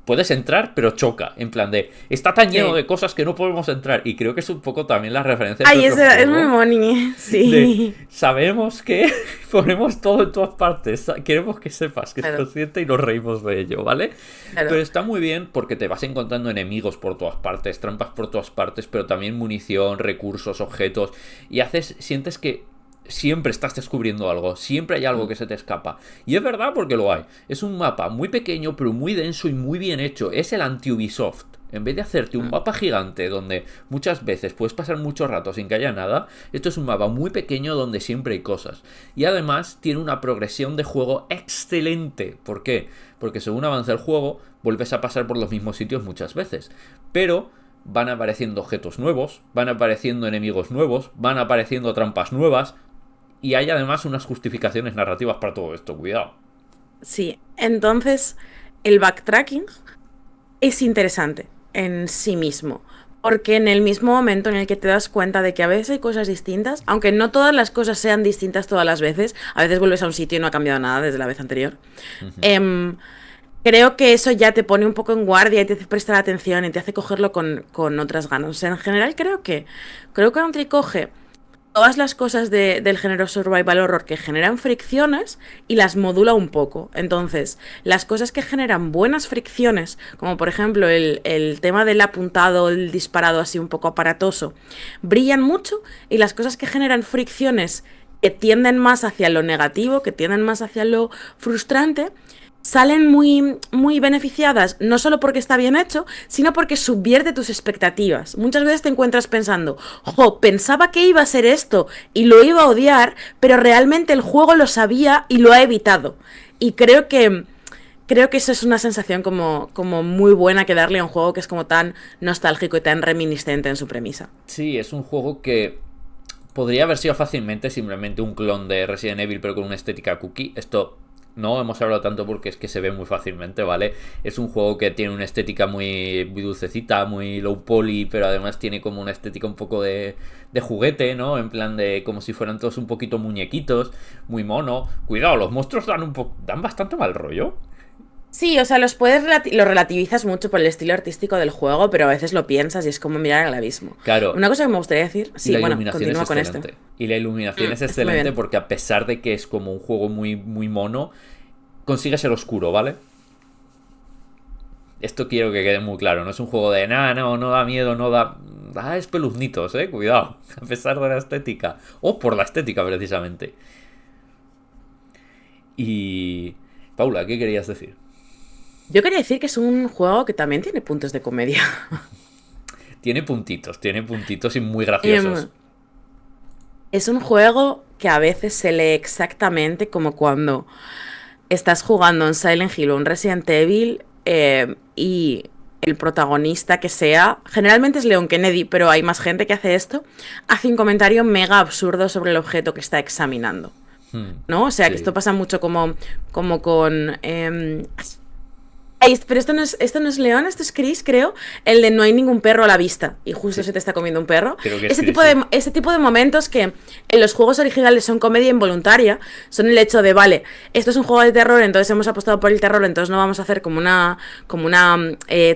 puedes entrar pero choca, en plan de, está tan lleno Sí. de cosas que no podemos entrar, y creo que es un poco también la referencia de Ay, nuestro es muy juego, money, de, sí. sabemos que ponemos todo en todas partes, queremos que sepas que es Claro, consciente y nos reímos de ello, ¿vale? Pero claro. está muy bien porque te vas encontrando enemigos por todas partes, trampas por todas partes, pero también munición, recursos, objetos. Y sientes que siempre estás descubriendo algo, siempre hay algo que se te escapa. Y es verdad porque lo hay. Es un mapa muy pequeño, pero muy denso y muy bien hecho. Es el anti-Ubisoft. En vez de hacerte un mapa gigante donde muchas veces puedes pasar mucho rato sin que haya nada, esto es un mapa muy pequeño donde siempre hay cosas. Y además tiene una progresión de juego excelente. ¿Por qué? Porque según avanza el juego, vuelves a pasar por los mismos sitios muchas veces. Pero van apareciendo objetos nuevos, van apareciendo enemigos nuevos, van apareciendo trampas nuevas. Y hay además unas justificaciones narrativas para todo esto, cuidado. Sí, entonces el backtracking es interesante en sí mismo, porque en el mismo momento en el que te das cuenta de que a veces hay cosas distintas, aunque no todas las cosas sean distintas todas las veces, a veces vuelves a un sitio y no ha cambiado nada desde la vez anterior. em, Creo que eso ya te pone un poco en guardia y te hace prestar atención y te hace cogerlo con otras ganas. O sea, en general creo que Country coge todas las cosas del género survival horror que generan fricciones y las modula un poco. Entonces, las cosas que generan buenas fricciones, como por ejemplo el tema del apuntado, el disparado así un poco aparatoso, brillan mucho, y las cosas que generan fricciones que tienden más hacia lo negativo, que tienden más hacia lo frustrante, salen muy, muy beneficiadas, no solo porque está bien hecho, sino porque subvierte tus expectativas. Muchas veces te encuentras pensando, jo, pensaba que iba a ser esto y lo iba a odiar, pero realmente el juego lo sabía y lo ha evitado. Y creo que eso es una sensación como muy buena que darle a un juego que es como tan nostálgico y tan reminiscente en su premisa. Sí, es un juego que podría haber sido fácilmente simplemente un clon de Resident Evil, pero con una estética cookie. Esto no hemos hablado tanto porque es que se ve muy fácilmente, ¿vale? Es un juego que tiene una estética muy, muy dulcecita, muy low poly, pero además tiene como una estética un poco de juguete, ¿no? En plan de como si fueran todos un poquito muñequitos, muy mono. Cuidado, los monstruos dan bastante mal rollo. Sí, o sea, lo relativizas mucho por el estilo artístico del juego, pero a veces lo piensas y es como mirar al abismo. Claro, Una cosa que me gustaría decir, y sí, la bueno, iluminación es continúa con esto. excelente. Y la iluminación es Está muy excelente bien. porque a pesar de que es como un juego muy, muy mono, consigue ser oscuro, ¿vale? Esto quiero que quede muy claro. No es un juego de nada, no, no da miedo, no da. Da espeluznitos, cuidado. A pesar de la estética. O por la estética, precisamente. Y. Paula, ¿qué querías decir? Yo quería decir que es un juego que también tiene puntos de comedia. Tiene puntitos y muy graciosos. Em, es un juego que a veces se lee exactamente como cuando estás jugando en Silent Hill o en Resident Evil, y el protagonista que sea, generalmente es Leon Kennedy, pero hay más gente que hace esto, hace un comentario mega absurdo sobre el objeto que está examinando. ¿No? O sea, que esto Sí. pasa mucho como con... Ay, pero esto no es León, esto es Chris, creo. El de no hay ningún perro a la vista y justo Sí. se te está comiendo un perro. Creo que es Ese Chris, tipo sí. de, ese tipo de momentos que en los juegos originales son comedia involuntaria, son el hecho de, vale, esto es un juego de terror, entonces hemos apostado por el terror, entonces no vamos a hacer como una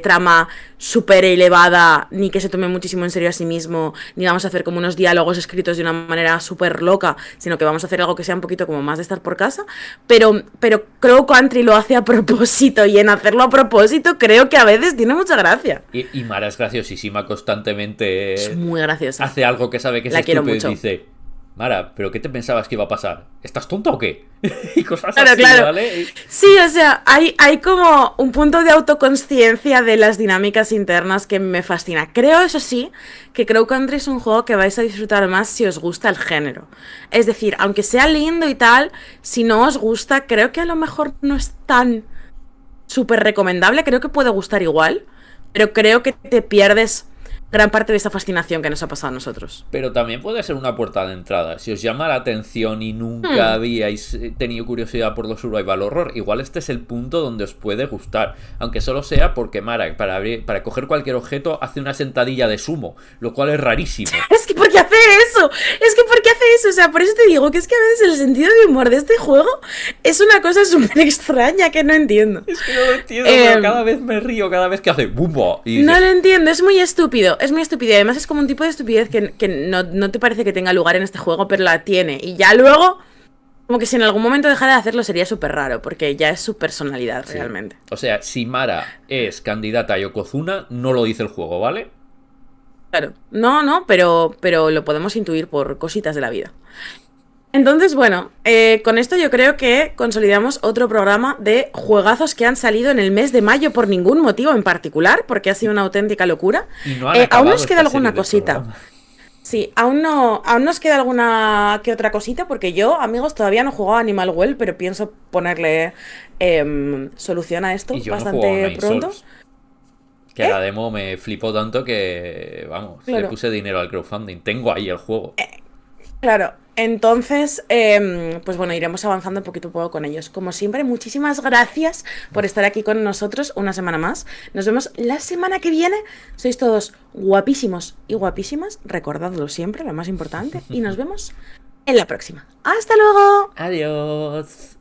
trama súper elevada, ni que se tome muchísimo en serio a sí mismo, ni vamos a hacer como unos diálogos escritos de una manera súper loca, sino que vamos a hacer algo que sea un poquito como más de estar por casa. Pero Crow Country lo hace a propósito, y en hacerlo a propósito creo que a veces tiene mucha gracia. Y Mara es graciosísima Es constantemente. muy graciosa. Hace algo que sabe que es La quiero estúpido y mucho. dice: Mara, ¿pero qué te pensabas que iba a pasar? ¿Estás tonta o qué? Y cosas Claro, así, claro. ¿vale? Sí, o sea, hay como un punto de autoconsciencia de las dinámicas internas que me fascina. Creo, eso sí, que Crow Country es un juego que vais a disfrutar más si os gusta el género. Es decir, aunque sea lindo y tal, si no os gusta, creo que a lo mejor no es tan súper recomendable. Creo que puede gustar igual, pero creo que te pierdes gran parte de esa fascinación que nos ha pasado a nosotros. Pero también puede ser una puerta de entrada. Si os llama la atención y nunca Hmm. habíais tenido curiosidad por los survival horror, igual este es el punto donde os puede gustar. Aunque solo sea porque Mara, para coger cualquier objeto, hace una sentadilla de sumo, lo cual es rarísimo. Es que ¿por qué hace eso? Es que ¿por qué hace eso? O sea, por eso te digo que es que a veces el sentido de humor de este juego es una cosa súper extraña que no entiendo. Es que no lo entiendo, pero cada vez me río, cada vez que hace bumbo. Y No dices, lo entiendo, es muy estúpido, es muy estúpido. Y además es como un tipo de estupidez que no te parece que tenga lugar en este juego, pero la tiene. Y ya luego, como que si en algún momento dejara de hacerlo sería súper raro, porque ya es su personalidad sí. realmente. O sea, si Mara es candidata a Yokozuna, no lo dice el juego, ¿vale? Claro, no, pero lo podemos intuir por cositas de la vida. Entonces, bueno, con esto yo creo que consolidamos otro programa de juegazos que han salido en el mes de mayo por ningún motivo en particular, porque ha sido una auténtica locura. Y no han Aún acabado nos queda esta alguna serie de cosita. programas. Sí, aún nos queda alguna que otra cosita, porque yo, amigos, todavía no he jugado a Animal Well, pero pienso ponerle solución a esto Y yo no he jugado a bastante Nine pronto. Sols. Que la demo me flipó tanto que, vamos, le Claro. puse dinero al crowdfunding. Tengo ahí el juego. Claro, entonces, pues bueno, iremos avanzando poquito a poco con ellos. Como siempre, muchísimas gracias por estar aquí con nosotros una semana más. Nos vemos la semana que viene. Sois todos guapísimos y guapísimas. Recordadlo siempre, lo más importante. Y nos vemos en la próxima. ¡Hasta luego! Adiós.